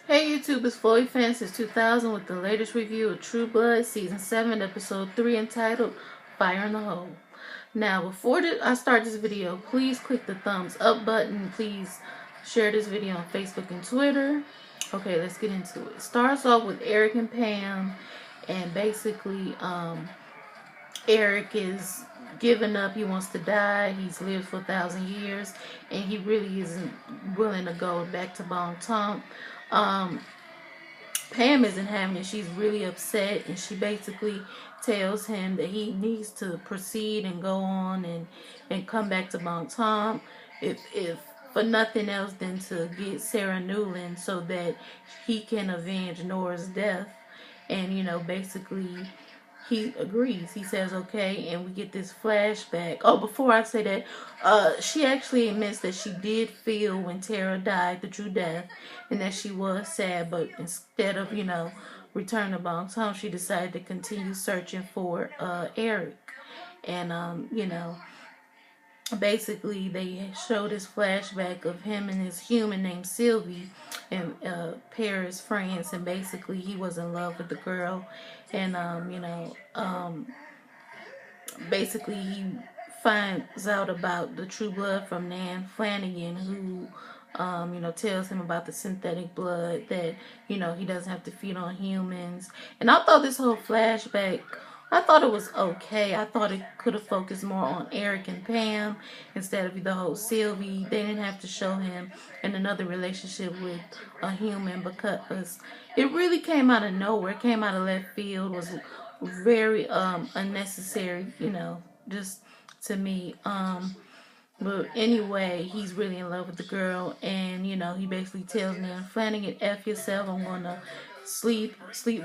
Hey YouTube, it's Floyd Fan since 2000 with the latest review of True Blood Season 7, Episode 3 entitled Fire in the Hole. Now, before I start this video, please click the thumbs up button. Please share this video on Facebook and Twitter. Okay, let's get into it. It starts off with Eric and Pam, and basically, Eric is giving up. He wants to die. He's lived for 1,000 years, and he really isn't willing to go back to Bon Temps. Pam isn't having it. She's really upset, and she basically tells him that he needs to proceed and go on and come back to Bon Temps, if for nothing else than to get Sarah Newland so that he can avenge Nora's death. And basically he agrees. He says okay, and we get this flashback. Oh, before I say that, she actually admits that she did feel when Tara died the true death, and that she was sad. But instead of return to Bon Temps, she decided to continue searching for Eric, and basically they show this flashback of him and this human named Sylvie and Paris, France, and basically he was in love with the girl, and basically he finds out about the true blood from Nan Flanagan, who tells him about the synthetic blood that he doesn't have to feed on humans. And I thought this whole flashback, I thought it was okay. I thought it could have focused more on Eric and Pam instead of the whole Sylvie. They didn't have to show him in another relationship with a human, because it really came out of nowhere. It came out of left field. Was very unnecessary, just to me. But anyway, he's really in love with the girl, and he basically tells Nan Flanagan, "F yourself. I'm gonna sleep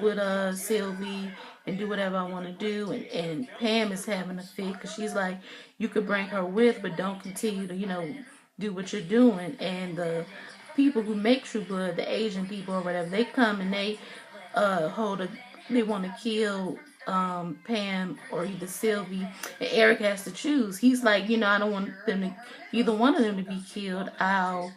with Sylvie and do whatever I want to do." And Pam is having a fit because she's like, "You could bring her with, but don't continue to do what you're doing." And the people who make True Blood, the Asian people or whatever, they come and they they want to kill Pam or either Sylvie, and Eric has to choose. He's like, I don't want them to, either one of them to be killed. I'll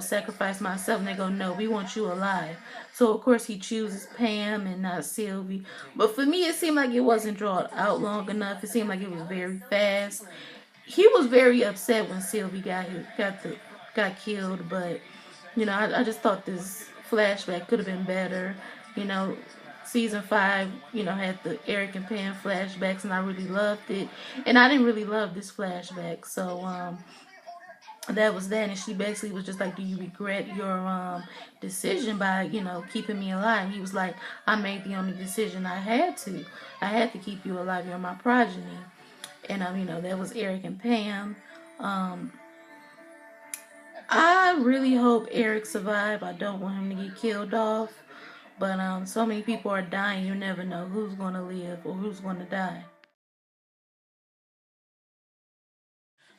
sacrifice myself. And they go, "No, we want you alive." So of course he chooses Pam and not Sylvie. But for me, it seemed like it wasn't drawn out long enough. It seemed like it was very fast. He was very upset when Sylvie got killed, but I just thought this flashback could have been better. Season 5, had the Eric and Pam flashbacks, and I really loved it. And I didn't really love this flashback, so that was that. And she basically was just like, "Do you regret your decision by keeping me alive?" He was like, "I made the only decision I had to. I had to keep you alive. You're my progeny." And that was Eric and Pam. I really hope Eric survived. I don't want him to get killed off. But so many people are dying, you never know who's going to live or who's going to die.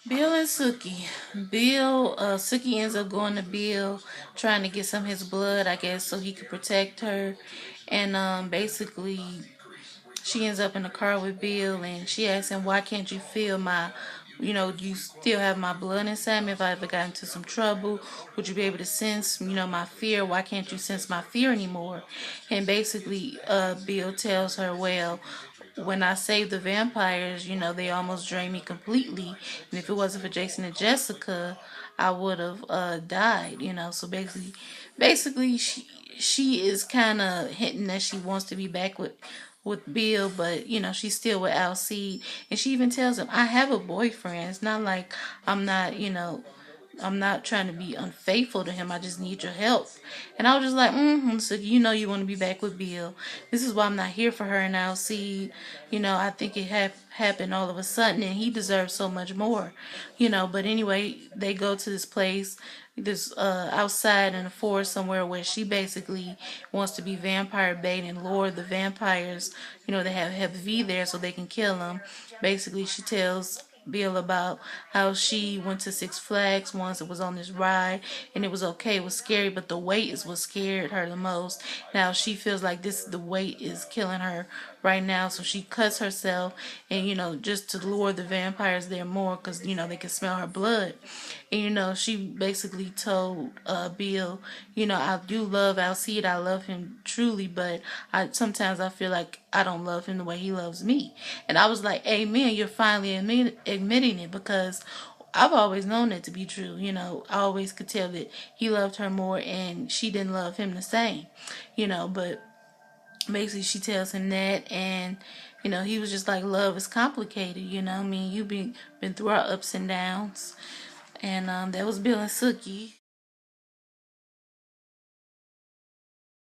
Bill and Sookie. Sookie ends up going to Bill, trying to get some of his blood, I guess, so he could protect her. And basically, she ends up in the car with Bill, and she asks him, "Why can't you feel my, you still have my blood inside me? If I ever got into some trouble, would you be able to sense, my fear? Why can't you sense my fear anymore?" And basically, Bill tells her, "Well, when I saved the vampires, they almost drained me completely. And if it wasn't for Jason and Jessica, I would have died, So basically, she is kind of hinting that she wants to be back with Bill, but she's still with Alcide. And she even tells him, "I have a boyfriend. It's not like I'm not, I'm not trying to be unfaithful to him. I just need your help." And I was just like, so you want to be back with Bill. This is why I'm not here for her. And Alcide, I think it happened all of a sudden, and he deserves so much more, But anyway, they go to this place, this outside in the forest somewhere, where she basically wants to be vampire bait and lure the vampires. They have V there so they can kill them. Basically, she tells Bill about how she went to Six Flags once and was on this ride, and it was okay, it was scary, but the wait is what scared her the most. Now she feels like the wait is killing her right now, so she cuts herself, and just to lure the vampires there more, because they can smell her blood. And she basically told Bill, I do love Alcide, I love him truly, but I feel like I don't love him the way he loves me. And I was like, amen, you're finally admitting it, because I've always known that to be true. I always could tell that he loved her more and she didn't love him the same. But basically she tells him that, and he was just like, love is complicated. I mean, you've been through our ups and downs. And that was Bill and Sookie.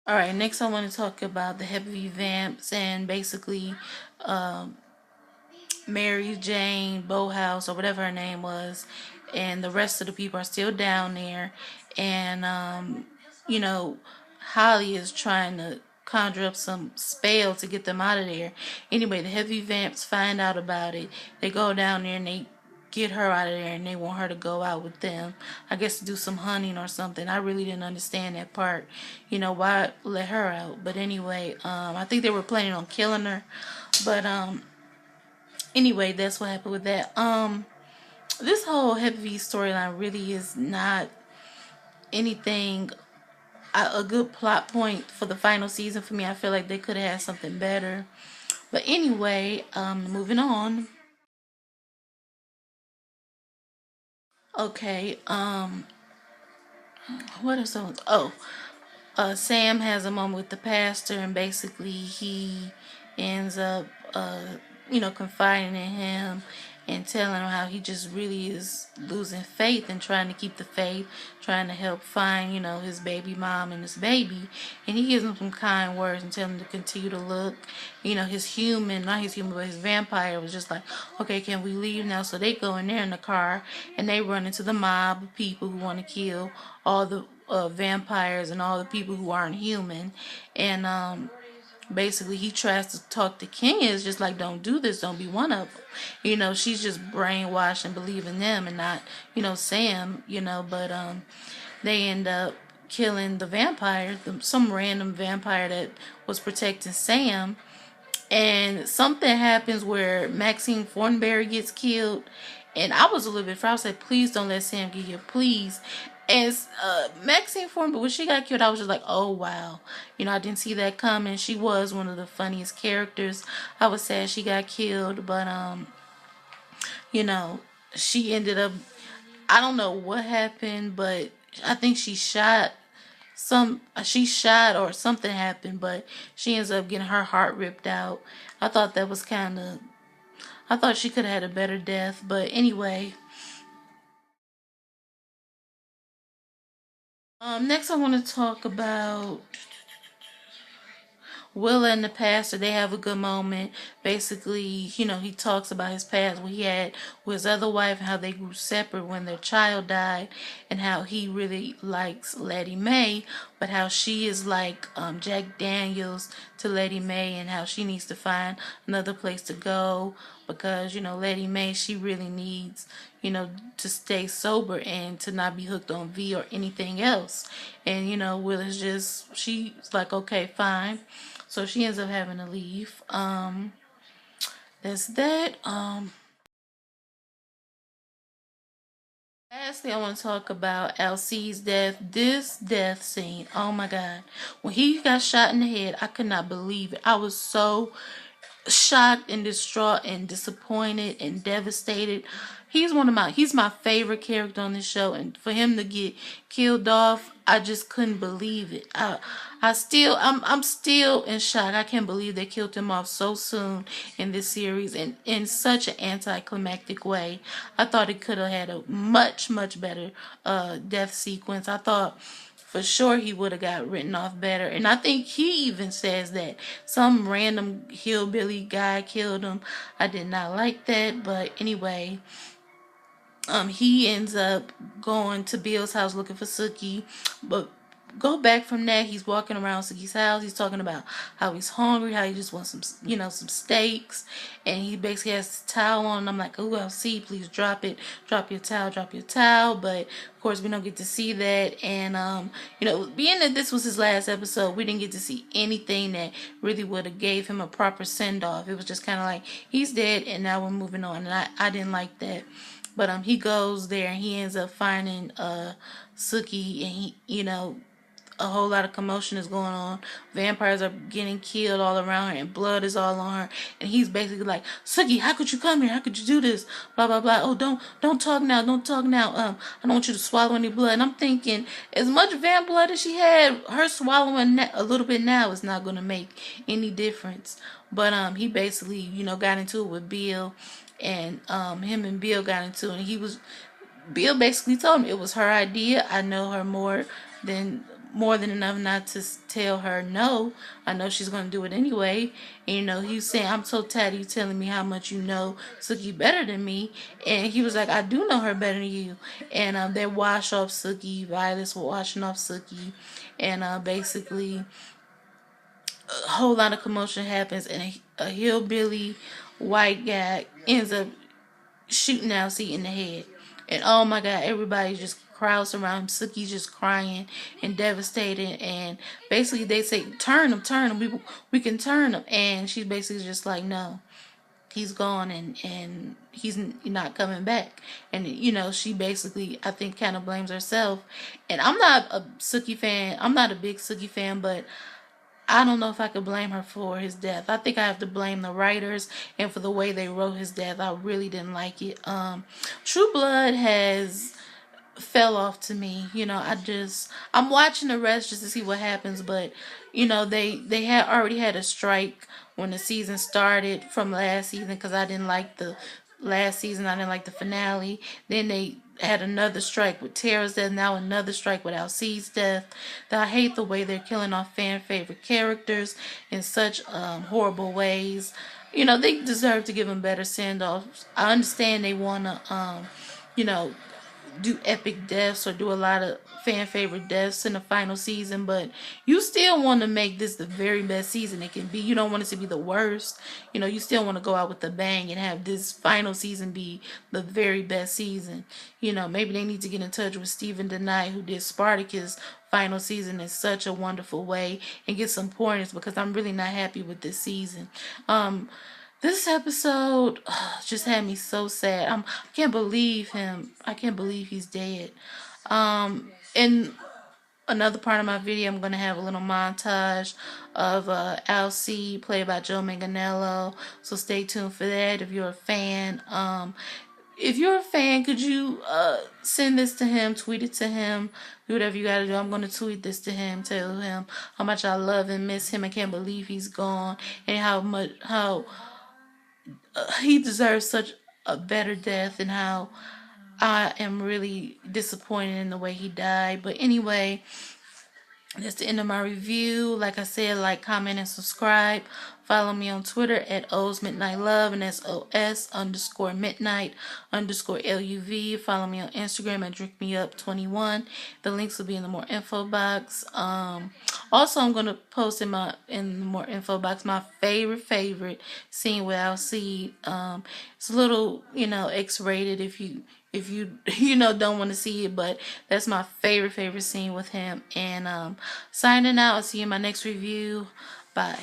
All right, next I want to talk about the Heavy Vamps, and basically um, Mary Jane Bohouse, or whatever her name was, and the rest of the people are still down there. And you know, Holly is trying to conjure up some spell to get them out of there. Anyway, the Heavy Vamps find out about it. They go down there and they get her out of there, and they want her to go out with them. I guess to do some hunting or something. I really didn't understand that part. Why let her out? But anyway, I think they were planning on killing her. But anyway, that's what happened with that. This whole Heavy storyline really is not anything a good plot point for the final season for me. I feel like they could have had something better. But anyway, moving on. Okay, what are some? Oh, Sam has a moment with the pastor, and basically he ends up, confiding in him and telling him how he just really is losing faith and trying to keep the faith, trying to help find, his baby mom and his baby. And he gives him some kind words and tells him to continue to look. His human, not his human, but his vampire was just like, okay, can we leave now? So they go in there in the car and they run into the mob of people who want to kill all the vampires and all the people who aren't human. And basically he tries to talk to Kenya. It's just like, don't do this, don't be one of them. She's just brainwashed and believing them and not Sam. But they end up killing the vampire, some random vampire that was protecting Sam. And something happens where Maxine Thornberry gets killed, and I was a little bit frightened. I said, please don't let Sam get here, please. As Maxine Thornberry, when she got killed, I was just like, oh wow, I didn't see that coming. She was one of the funniest characters. I was sad she got killed, but you know, she ended up, I don't know what happened, but I think she shot or something happened, but she ends up getting her heart ripped out. I thought that was I thought she could have had a better death, but anyway. Next I want to talk about Willa and the pastor. They have a good moment. Basically, he talks about his past, what he had with his other wife, and how they grew separate when their child died, and how he really likes Letty Mae, but how she is like Jack Daniels to Letty Mae, and how she needs to find another place to go because Letty Mae, she really needs to stay sober and to not be hooked on V or anything else. And Willa's she's like, okay, fine. So she ends up having to leave. That's that. Lastly, I want to talk about Alcide's death. This death scene, oh my God. When he got shot in the head, I could not believe it. I was so shocked and distraught and disappointed and devastated. He's my favorite character on this show, and for him to get killed off, I just couldn't believe it. I'm still in shock. I can't believe they killed him off so soon in this series and in such an anticlimactic way. I thought it could have had a much better death sequence. I thought for sure he would have got written off better. And I think he even says that some random hillbilly guy killed him. I did not like that, but anyway, he ends up going to Bill's house looking for Sookie, but go back from that, he's walking around Suki's house. He's talking about how he's hungry, how he just wants some, some steaks. And he basically has his towel on. And I'm like, oh, LC, please drop it. Drop your towel, drop your towel. But, of course, we don't get to see that. And, being that this was his last episode, we didn't get to see anything that really would have gave him a proper send-off. It was just kind of like, he's dead, and now we're moving on. And I didn't like that. But he goes there, and he ends up finding Suki, and he, a whole lot of commotion is going on. Vampires are getting killed all around her, and blood is all on her. And he's basically like, Suki, how could you come here? How could you do this? Blah blah blah. Oh, don't talk now. Don't talk now. I don't want you to swallow any blood. And I'm thinking, as much vamp blood as she had, her swallowing a little bit now is not going to make any difference. But he basically, got into it with Bill, and him and Bill got into it. And Bill basically told him it was her idea. I know her more than enough not to tell her no. I know she's going to do it anyway. And, he's saying, I'm so tired of you telling me how much you know Suki better than me. And he was like, I do know her better than you. And they wash off Suki. Violet's washing off Suki. And basically, a whole lot of commotion happens. And a hillbilly white guy ends up shooting LC in the head. And oh my God, everybody just crowds around him. Suki's just crying and devastated. And basically they say, turn him. We can turn him. And she's basically just like, no, he's gone, and he's not coming back. And, she basically, I think, kind of blames herself. And I'm not a Suki fan. I'm not a big Suki fan, but I don't know if I could blame her for his death. I think I have to blame the writers and for the way they wrote his death. I really didn't like it. True Blood has fell off to me. I'm watching the rest just to see what happens, but they had already had a strike when the season started from last season, because I didn't like the last season. I didn't like the finale. Then they had another strike with Tara's death, now another strike with Alcide's death. I hate the way they're killing off fan favorite characters in such horrible ways. They deserve to give them better send-offs. I understand they want to do epic deaths or do a lot of fan favorite deaths in the final season, but you still want to make this the very best season it can be. You don't want it to be the worst. You still want to go out with a bang and have this final season be the very best season. Maybe they need to get in touch with Stephen DeKnight, who did Spartacus final season in such a wonderful way, and get some pointers, because I'm really not happy with this season. This episode just had me so sad. I can't believe him. I can't believe he's dead. In another part of my video, I'm going to have a little montage of Alcide, played by Joe Manganiello. So stay tuned for that if you're a fan. If you're a fan, could you send this to him, tweet it to him, do whatever you gotta do. I'm gonna tweet this to him, tell him how much I love and miss him. I can't believe he's gone, and how he deserves such a better death, and how I am really disappointed in the way he died. But anyway, that's the end of my review. Like I said, like, comment, and subscribe. Follow me on Twitter at OsMidnightLove, and that's OS_midnight_LUV. Follow me on Instagram at DrinkMeUp21. The links will be in the more info box. Also, I'm gonna post in the more info box my favorite scene with Alcide. It's a little, X-rated if you don't want to see it, but that's my favorite scene with him. And signing out. I'll see you in my next review. Bye.